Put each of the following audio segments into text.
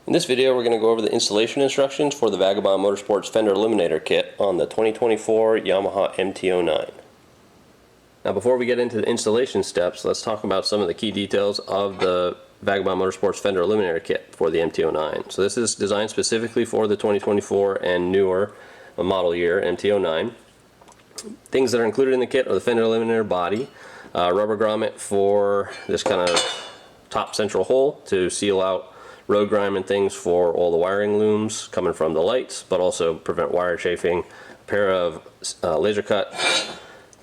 In this video we're going to go over the installation instructions for the Vagabond Motorsports Fender Eliminator kit on the 2024 Yamaha MT-09. Now before we get into the installation steps, let's talk about some of the key details of the Vagabond Motorsports Fender Eliminator kit for the MT-09. So this is designed specifically for the 2024 and newer model year MT-09. Things that are included in the kit are the Fender Eliminator body, rubber grommet for this kind of top central hole to seal out road grime and things for all the wiring looms coming from the lights, but also prevent wire chafing. A pair of laser cut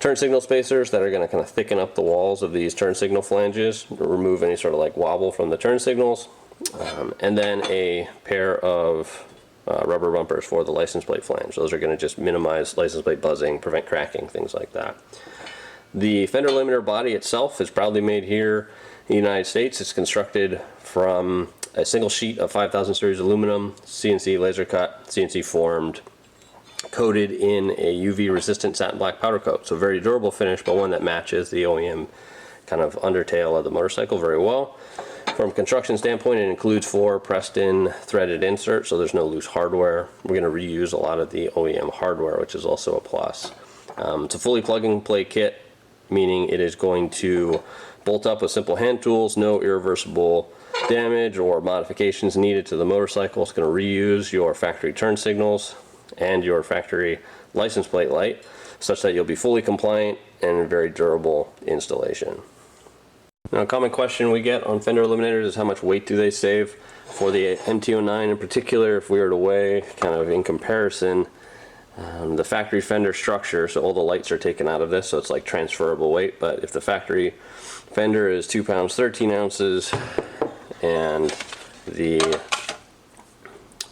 turn signal spacers that are going to kind of thicken up the walls of these turn signal flanges, remove any sort of like wobble from the turn signals, and then a pair of rubber bumpers for the license plate flange. Those are going to just minimize license plate buzzing, prevent cracking, things like that. The Fender Eliminator body itself is proudly made here in the United States. It's constructed from a single sheet of 5000 series aluminum, CNC laser cut, CNC formed, coated in a UV resistant satin black powder coat. So very durable finish, but one that matches the OEM kind of undertail of the motorcycle very well. From a construction standpoint, it includes 4 pressed in threaded inserts, so there's no loose hardware. We're going to reuse a lot of the OEM hardware, which is also a plus. It's a fully plug and play kit, meaning it is going to bolt up with simple hand tools, no irreversible damage or modifications needed to the motorcycle. It's going to reuse your factory turn signals and your factory license plate light such that you'll be fully compliant and a very durable installation. Now, a common question we get on Fender Eliminators is how much weight do they save? For the MT-09 in particular, if we were to weigh kind of in comparison the factory Fender structure, so all the lights are taken out of this, so it's like transferable weight, but if the factory Fender is 2 pounds 13 ounces and the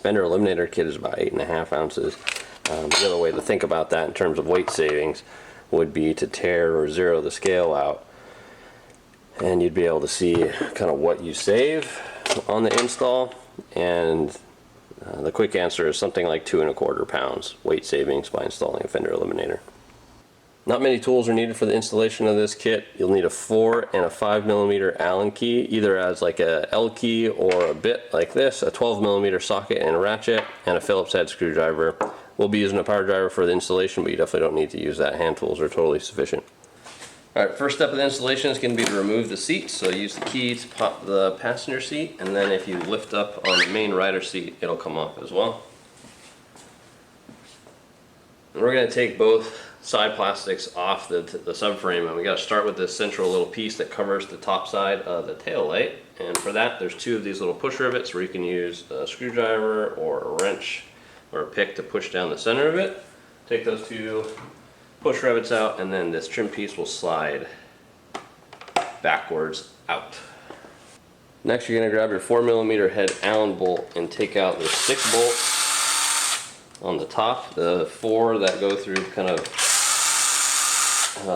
Fender Eliminator kit is about 8.5 ounces, the other way to think about that in terms of weight savings would be to tear or zero the scale out, and you'd be able to see kind of what you save on the install, and the quick answer is something like 2¼ pounds weight savings by installing a Fender Eliminator. Not many tools are needed for the installation of this kit. You'll need a 4 and a 5mm Allen key, either as like a L key or a bit like this, a 12mm socket and a ratchet, and a Phillips head screwdriver. We'll be using a power driver for the installation, but you definitely don't need to use that. Hand tools are totally sufficient. Alright, first step of the installation is going to be to remove the seat. So use the key to pop the passenger seat, and then if you lift up on the main rider seat, it'll come off as well. And we're going to take both side plastics off the subframe, and we got to start with this central little piece that covers the top side of the tail light. And for that, there's 2 of these little push rivets where you can use a screwdriver or a wrench or a pick to push down the center of it. Take those 2 push rivets out, and then this trim piece will slide backwards out. Next, you're going to grab your 4mm head Allen bolt and take out the 6 bolts on the top, the 4 that go through kind of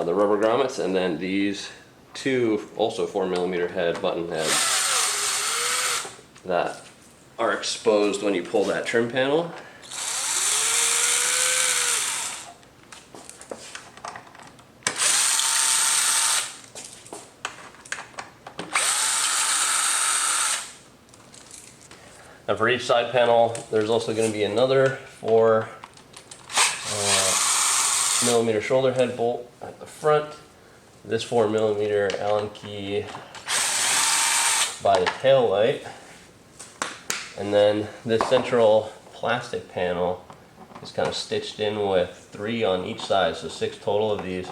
the rubber grommets, and then these 2 also 4mm head button heads that are exposed when you pull that trim panel. Now for each side panel, there's also going to be another 4mm shoulder head bolt at the front, this 4mm Allen key by the tail light, and then this central plastic panel is kind of stitched in with 3 on each side, so 6 total of these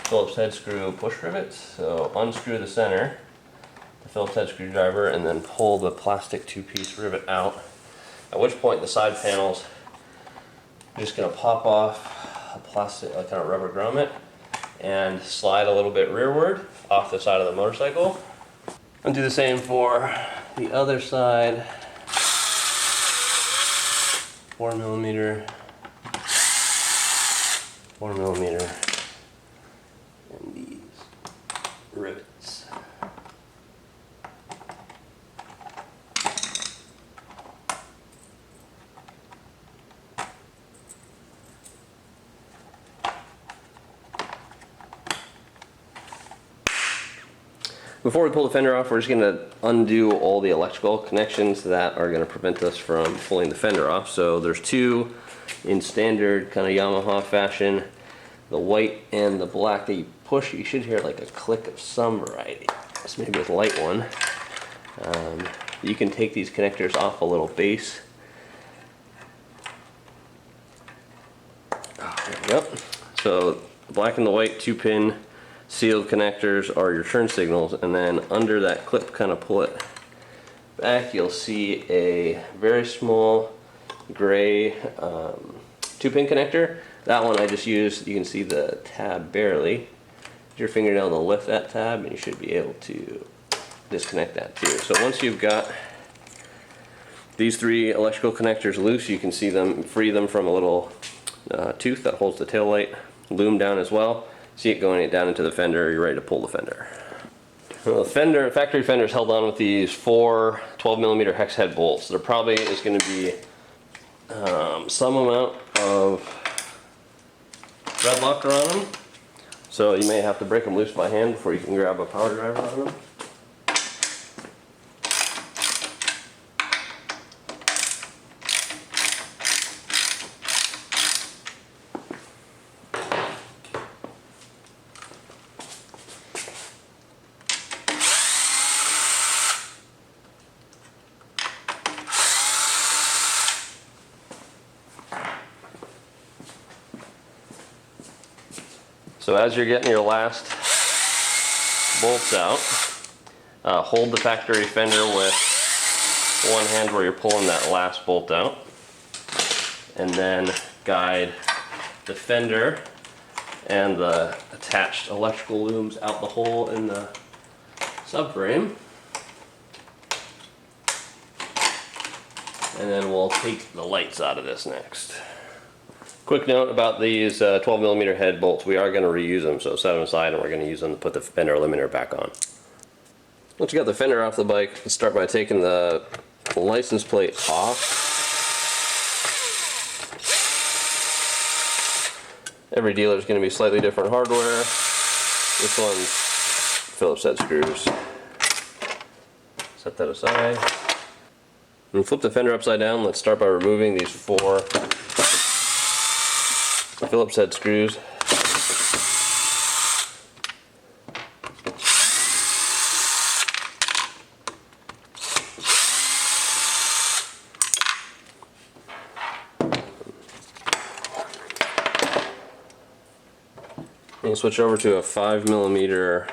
Phillips head screw push rivets. So unscrew the center, the Phillips head screwdriver, and then pull the plastic 2-piece rivet out, at which point the side panels are just going to pop off a plastic kind of rubber grommet and slide a little bit rearward off the side of the motorcycle. And do the same for the other side. 4mm, 4mm, and these rivets. Before we pull the fender off, we're just going to undo all the electrical connections that are going to prevent us from pulling the fender off. So there's two in standard kind of Yamaha fashion, the white and the black that you push. You should hear like a click of some variety. This may be a light one. You can take these connectors off a little base. Oh, there we go. So the black and the white 2-pin sealed connectors are your turn signals, and then under that clip, kind of pull it back, you'll see a very small gray 2-pin connector. That one I just used, you can see the tab barely. Use your fingernail to lift that tab and you should be able to disconnect that too. So once you've got these three electrical connectors loose, you can see them, free them from a little tooth that holds the tail light loom down as well. See it going down into the fender, you're ready to pull the fender. Well, the factory fender is held on with these 4 12mm hex head bolts. There probably is going to be some amount of thread locker on them, so you may have to break them loose by hand before you can grab a power driver on them. So as you're getting your last bolts out, hold the factory fender with one hand where you're pulling that last bolt out, and then guide the fender and the attached electrical looms out the hole in the subframe. And then we'll take the lights out of this next. Quick note about these 12mm head bolts. We are going to reuse them, so set them aside and we're going to use them to put the Fender Eliminator back on. Once you got the fender off the bike, let's start by taking the license plate off. Every dealer is going to be slightly different hardware. This one's Phillips head screws. Set that aside. And flip the fender upside down. Let's start by removing these 4 Phillips head screws. And switch over to a 5mm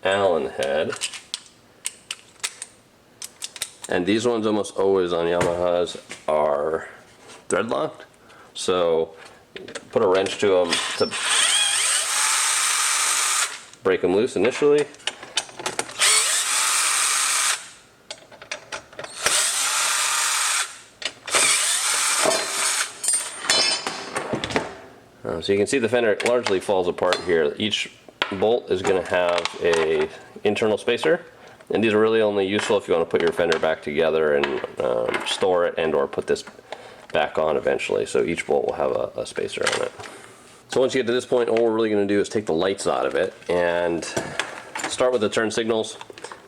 Allen head. And these ones almost always on Yamahas are thread locked. So put a wrench to them to break them loose initially. So you can see the fender largely falls apart here. Each bolt is going to have a internal spacer, and these are really only useful if you want to put your fender back together and store it and or put this back on eventually. So each bolt will have a spacer on it. So once you get to this point, all we're really going to do is take the lights out of it and start with the turn signals.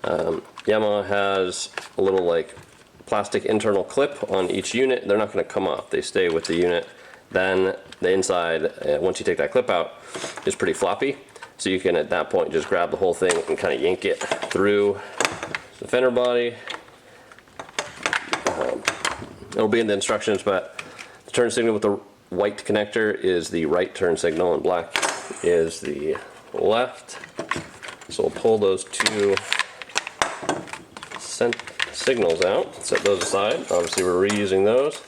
Yamaha has a little like plastic internal clip on each unit. They're not going to come off, they stay with the unit. Then the inside, once you take that clip out, is pretty floppy. So you can at that point just grab the whole thing and kind of yank it through the fender body. It'll be in the instructions, but the turn signal with the white connector is the right turn signal and black is the left. So we'll pull those 2 signals out, set those aside. Obviously we're reusing those.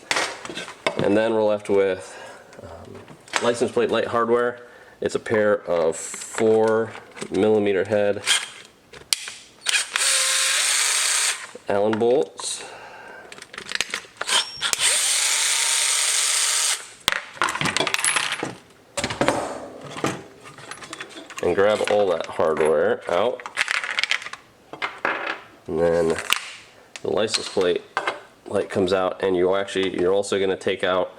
And then we're left with license plate light hardware. It's a pair of 4mm head Allen bolts. And grab all that hardware out. And then the license plate light comes out, and you're also going to take out,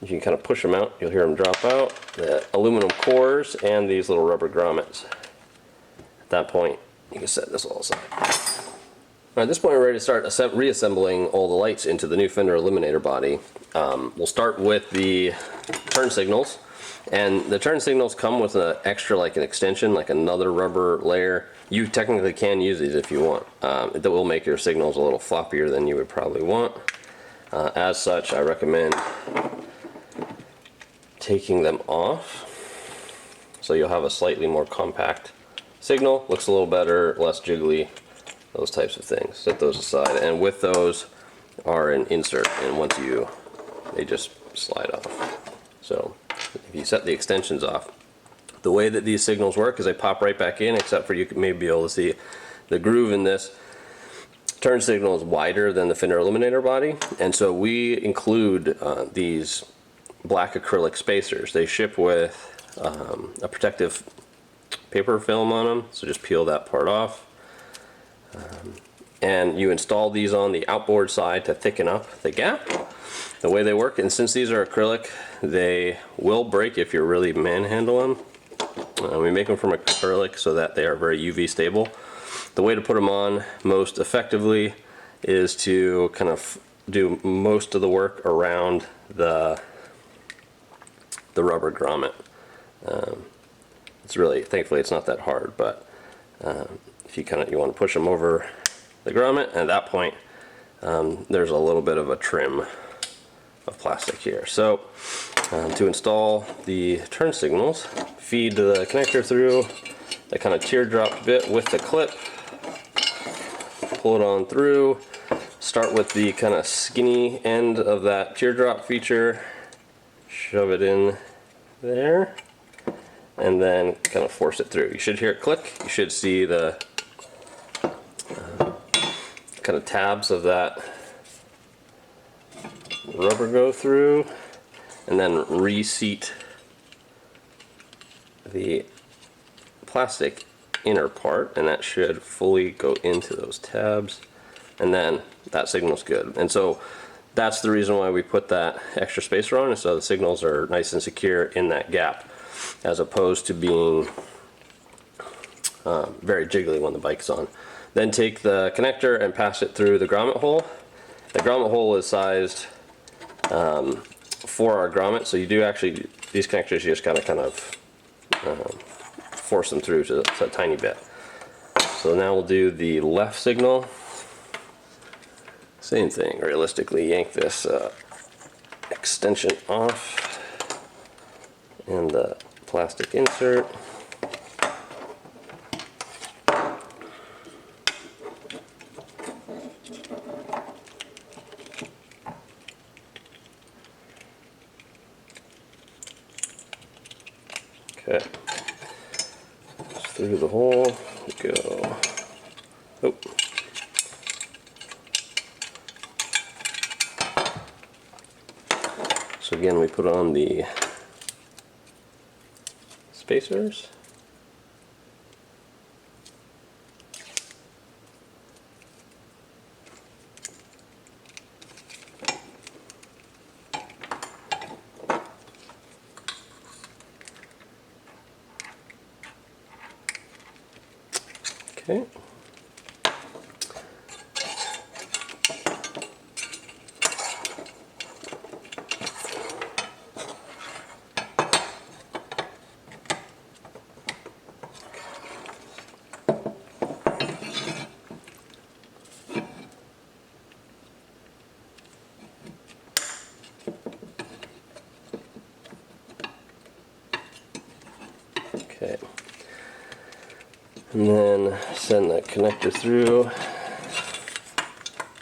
you can kind of push them out, you'll hear them drop out, the aluminum cores and these little rubber grommets. At that point, You can set this all aside. At this point, we're ready to start reassembling all the lights into the new Fender Eliminator body. We'll start with the turn signals, and the turn signals come with an extra, like an extension, like another rubber layer. You technically can use these if you want. That will make your signals a little floppier than you would probably want. As such, I recommend taking them off, so you'll have a slightly more compact signal. Looks a little better, less jiggly. Those types of things. Set those aside, and with those are an insert, and once they just slide off. So if you set the extensions off, the way that these signals work is they pop right back in, except for you may be able to see the groove in this turn signal is wider than the Fender Eliminator body, and so we include these black acrylic spacers. They ship with a protective paper film on them, so just peel that part off. And you install these on the outboard side to thicken up the gap. The way they work, and since these are acrylic, they will break if you really manhandle them. We make them from acrylic so that they are very UV stable. The way to put them on most effectively is to kind of do most of the work around the rubber grommet. It's really, thankfully it's not that hard, but if you want to push them over the grommet, and at that point there's a little bit of a trim of plastic here. So to install the turn signals, feed the connector through the kind of teardrop bit with the clip, pull it on through, start with the kind of skinny end of that teardrop feature, shove it in there, and then kind of force it through. You should hear it click. You should see the kind of tabs of that rubber go through, and then reseat the plastic inner part, and that should fully go into those tabs, and then that signal's good. And so that's the reason why we put that extra spacer on, is so the signals are nice and secure in that gap, as opposed to being very jiggly when the bike's on. Then take the connector and pass it through the grommet hole. The grommet hole is sized for our grommet, so you do actually, these connectors you just kind of force them through to a tiny bit. So now we'll do the left signal. Same thing, realistically yank this extension off and the plastic insert. Okay, through the hole we go. Oh. So again, we put on the spacers. Okay. Okay. And then send the connector through.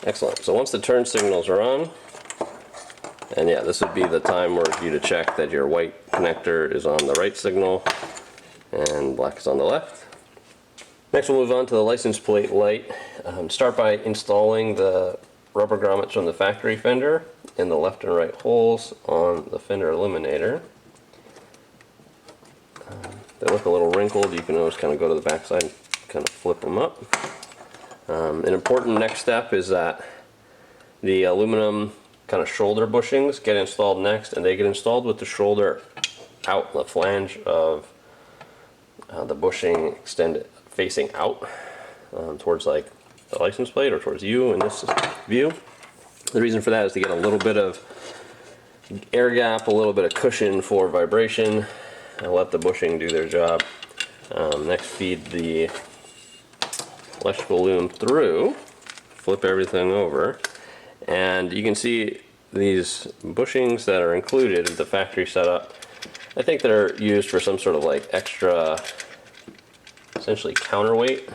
Excellent. So once the turn signals are on, and yeah, this would be the time for you to check that your white connector is on the right signal and black is on the left. Next we'll move on to the license plate light. Start by installing the rubber grommets from the factory Fender in the left and right holes on the Fender Eliminator. They look a little wrinkled. You can always kind of go to the back side and kind of flip them up. An important next step is that the aluminum kind of shoulder bushings get installed next, and they get installed with the shoulder out, the flange of the bushing extended facing out. towards like the license plate or towards you in this view. The reason for that is to get a little bit of air gap, a little bit of cushion for vibration, and let the bushing do their job. Next, feed the electrical loom through, flip everything over, and you can see these bushings that are included in the factory setup. I think they're used for some sort of like extra, essentially counterweight,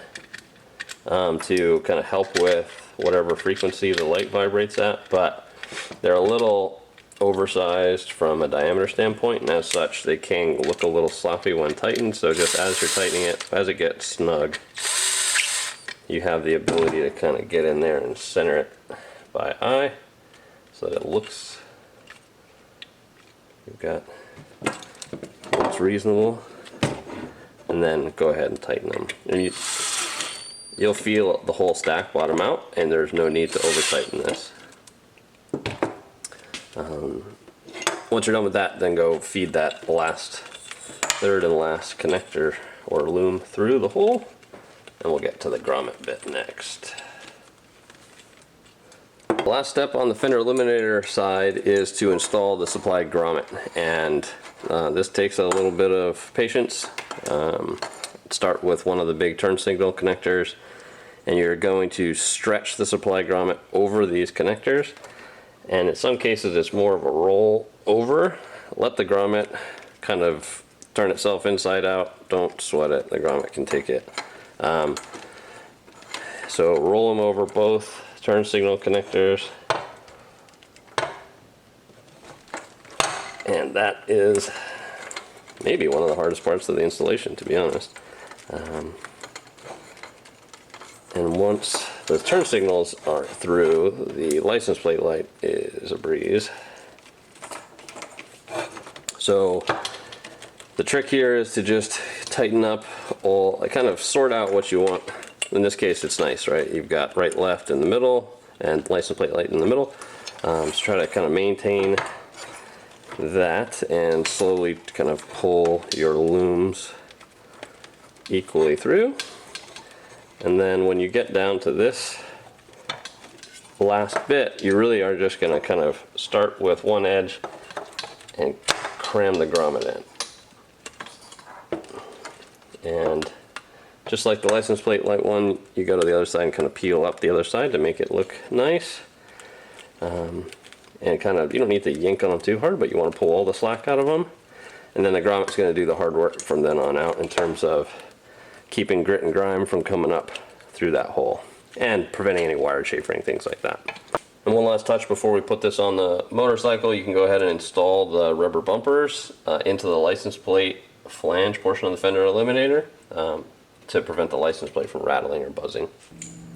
to kind of help with whatever frequency the light vibrates at, but they're a little oversized from a diameter standpoint, and as such they can look a little sloppy when tightened. So just as you're tightening it, as it gets snug, you have the ability to kind of get in there and center it by eye so that it looks reasonable, and then go ahead and tighten them. And you'll feel the whole stack bottom out, and there's no need to over tighten this. Once you're done with that, then go feed that third and last connector or loom through the hole, and we'll get to the grommet bit next. The last step on the Fender Eliminator side is to install the supplied grommet, and this takes a little bit of patience. Start with one of the big turn signal connectors, and you're going to stretch the supplied grommet over these connectors, and in some cases it's more of a roll over. Let the grommet kind of turn itself inside out. Don't sweat it, the grommet can take it. So roll them over both turn signal connectors, and that is maybe one of the hardest parts of the installation, to be honest. And once the turn signals are through, the license plate light is a breeze. So the trick here is to just tighten up kind of sort out what you want. In this case it's nice, right? You've got right, left in the middle, and license plate light in the middle. So try to kind of maintain that and slowly kind of pull your looms equally through. And then when you get down to this last bit, you really are just going to kind of start with one edge and cram the grommet in. And just like the license plate light one, you go to the other side and kind of peel up the other side to make it look nice. And kind of, you don't need to yank on them too hard, but you want to pull all the slack out of them. And then the grommet's going to do the hard work from then on out in terms of keeping grit and grime from coming up through that hole and preventing any wire chafing, things like that. And one last touch before we put this on the motorcycle, you can go ahead and install the rubber bumpers into the license plate flange portion of the Fender Eliminator to prevent the license plate from rattling or buzzing.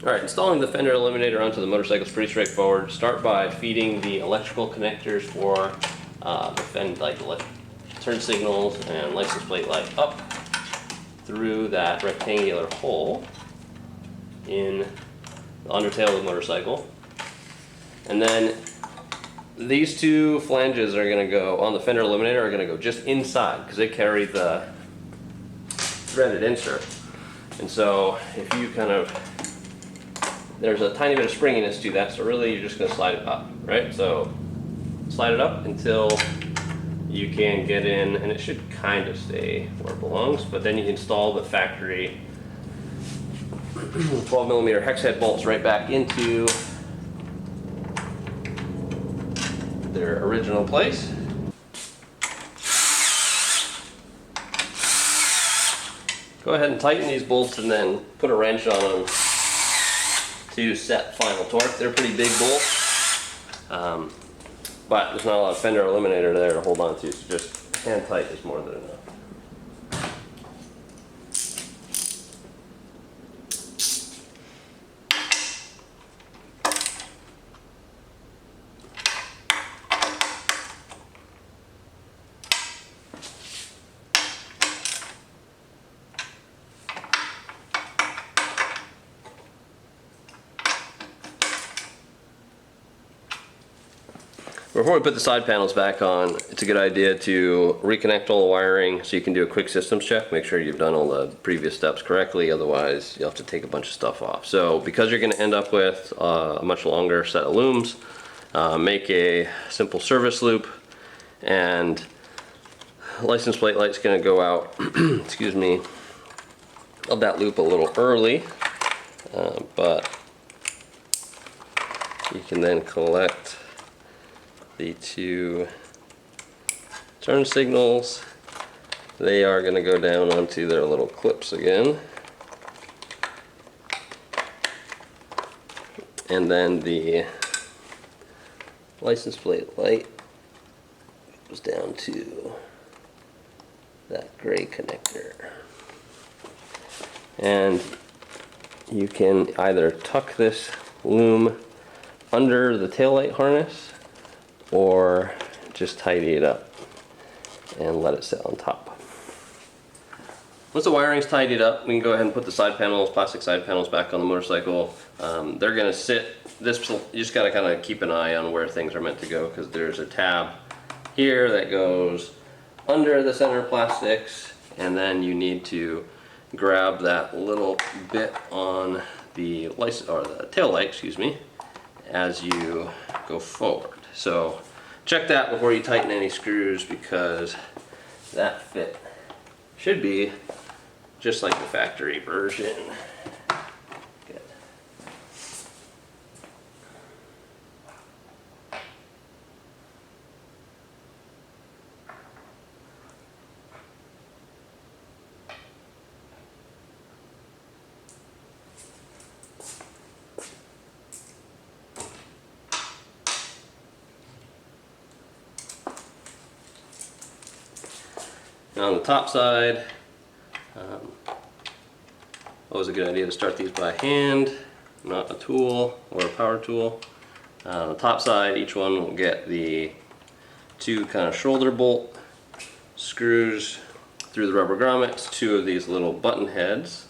Alright, installing the Fender Eliminator onto the motorcycle is pretty straightforward. Start by feeding the electrical connectors for the turn signals and license plate light up through that rectangular hole in the undertail of the motorcycle. And then these two flanges are going to go on the Fender Eliminator, are going to go just inside because they carry the threaded insert. And so if you kind of, there's a tiny bit of springiness to that, so really you're just going to slide it up, right? So slide it up until you can get in, and it should kind of stay where it belongs, but then you install the factory 12mm hex head bolts right back into their original place. Go ahead and tighten these bolts and then put a wrench on them to set final torque. They're pretty big bolts, but there's not a lot of Fender Eliminator there to hold on to, so just hand tight is more than enough. Before we put the side panels back on, it's a good idea to reconnect all the wiring so you can do a quick systems check. Make sure you've done all the previous steps correctly, otherwise you'll have to take a bunch of stuff off. So because you're going to end up with a much longer set of looms, make a simple service loop, and license plate light's going to go out, excuse me, of that loop a little early, but you can then collect the two turn signals. They are going to go down onto their little clips again. And then the license plate light goes down to that gray connector. And you can either tuck this loom under the taillight harness or just tidy it up and let it sit on top. Once the wiring's tidied up, we can go ahead and put the side panels, plastic side panels, back on the motorcycle. They're going to sit, you just got to kind of keep an eye on where things are meant to go, because there's a tab here that goes under the center plastics, and then you need to grab that little bit on the tail light, excuse me, as you go forward. So check that before you tighten any screws, because that fit should be just like the factory version. Good. Now on the top side, always a good idea to start these by hand, not a tool or a power tool. On the top side, each one will get the two kind of shoulder bolt screws through the rubber grommets, two of these little button heads.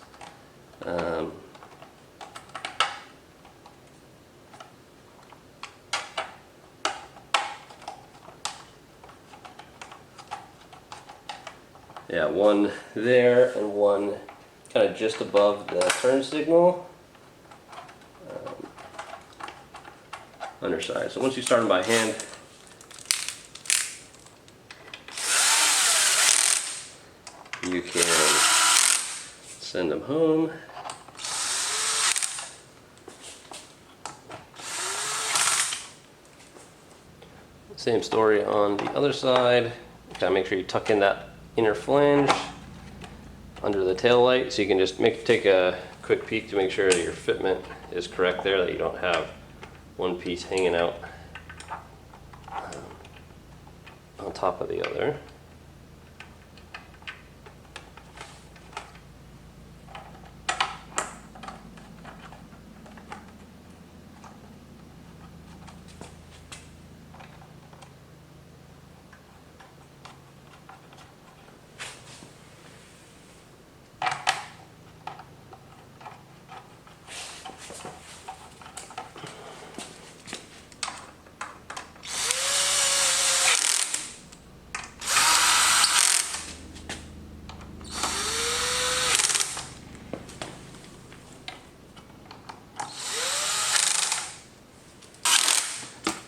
Yeah, one there and one kind of just above the turn signal, underside. So once you start them by hand, you can send them home. Same story on the other side. Gotta make sure you tuck in that inner flange under the tail light, so you can just take a quick peek to make sure that your fitment is correct there, that you don't have one piece hanging out on top of the other.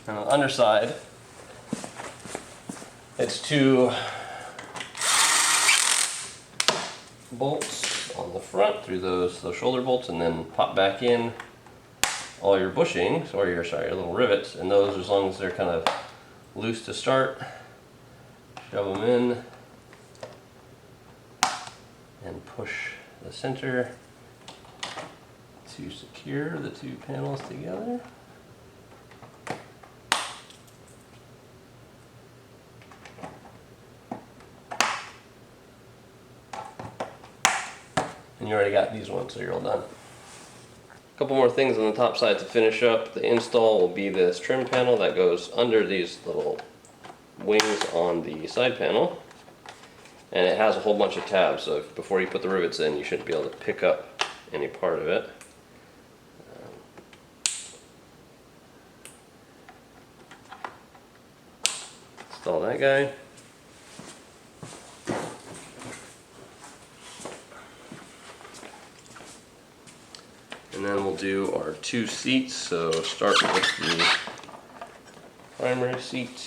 And on the underside, it's two bolts on the front through those shoulder bolts, and then pop back in all your bushings, or your little rivets, and those, as long as they're kind of loose to start, shove them in and push the center to secure the two panels together. And you already got these ones, so you're all done. A couple more things on the top side to finish up. The install will be this trim panel that goes under these little wings on the side panel. And it has a whole bunch of tabs, so before you put the rivets in, you shouldn't be able to pick up any part of it. Install that guy. And then we'll do our 2 seats. So start with the primary seat.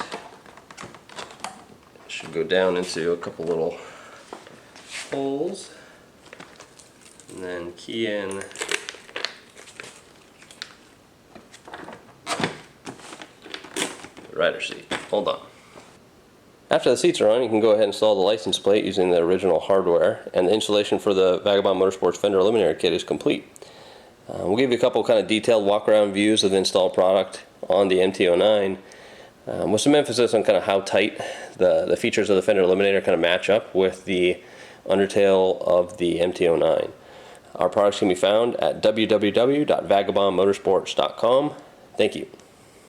It should go down into a couple little holes. And then key in the rider seat. Hold on. After the seats are on, you can go ahead and install the license plate using the original hardware, and the installation for the Vagabond Motorsports Fender Eliminator kit is complete. We'll give you a couple kind of detailed walk-around views of the installed product on the MT-09, with some emphasis on kind of how tight the features of the Fender Eliminator kind of match up with the undertail of the MT-09. Our products can be found at www.vagabondmotorsports.com. Thank you.